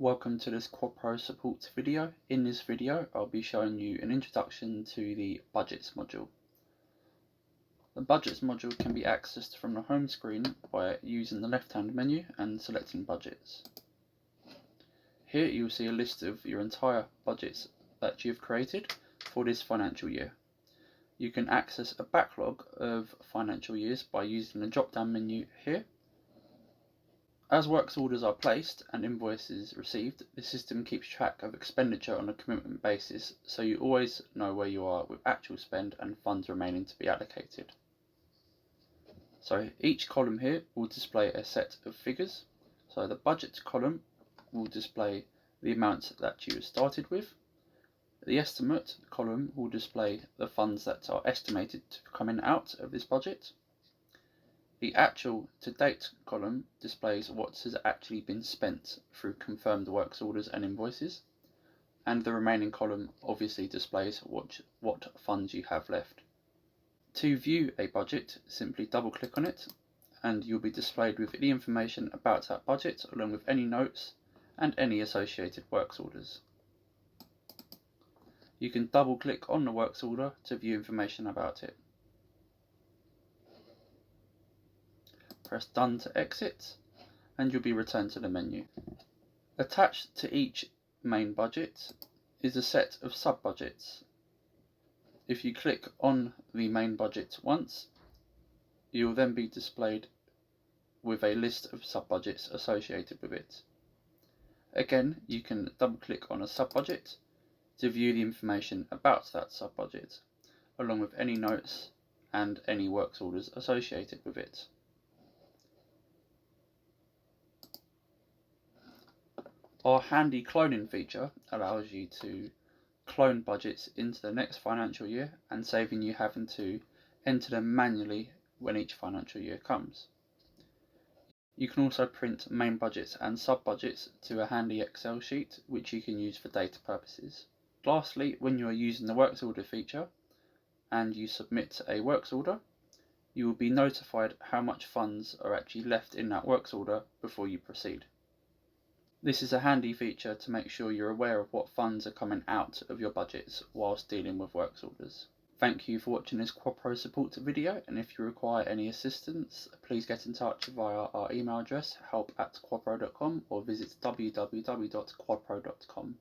Welcome to this Quadpro support video. In this video I'll be showing you an introduction to the Budgets module. The Budgets module can be accessed from the home screen by using the left hand menu and selecting Budgets. Here you'll see a list of your entire budgets that you've created for this financial year. You can access a backlog of financial years by using the drop down menu here. As works orders are placed and invoices received, the system keeps track of expenditure on a commitment basis, so you always know where you are with actual spend and funds remaining to be allocated. So each column here will display a set of figures. So the budget column will display the amount that you started with. The estimate column will display the funds that are estimated to be coming out of this budget. The actual to date column displays what has actually been spent through confirmed works orders and invoices, and the remaining column obviously displays what funds you have left. To view a budget, simply double click on it and you'll be displayed with the information about that budget along with any notes and any associated works orders. You can double click on the works order to view information about it. Press Done to exit and you'll be returned to the menu. Attached to each main budget is a set of sub-budgets. If you click on the main budget once, you'll then be displayed with a list of sub-budgets associated with it. Again, you can double click on a sub-budget to view the information about that sub-budget, along with any notes and any works orders associated with it. Our handy cloning feature allows you to clone budgets into the next financial year and saving you having to enter them manually when each financial year comes. You can also print main budgets and sub-budgets to a handy Excel sheet which you can use for data purposes. Lastly, when you are using the works order feature and you submit a works order, you will be notified how much funds are actually left in that works order before you proceed. This is a handy feature to make sure you're aware of what funds are coming out of your budgets whilst dealing with works orders. Thank you for watching this Quadpro support video, and if you require any assistance, please get in touch via our email address help@quadpro.com or visit www.quadpro.com.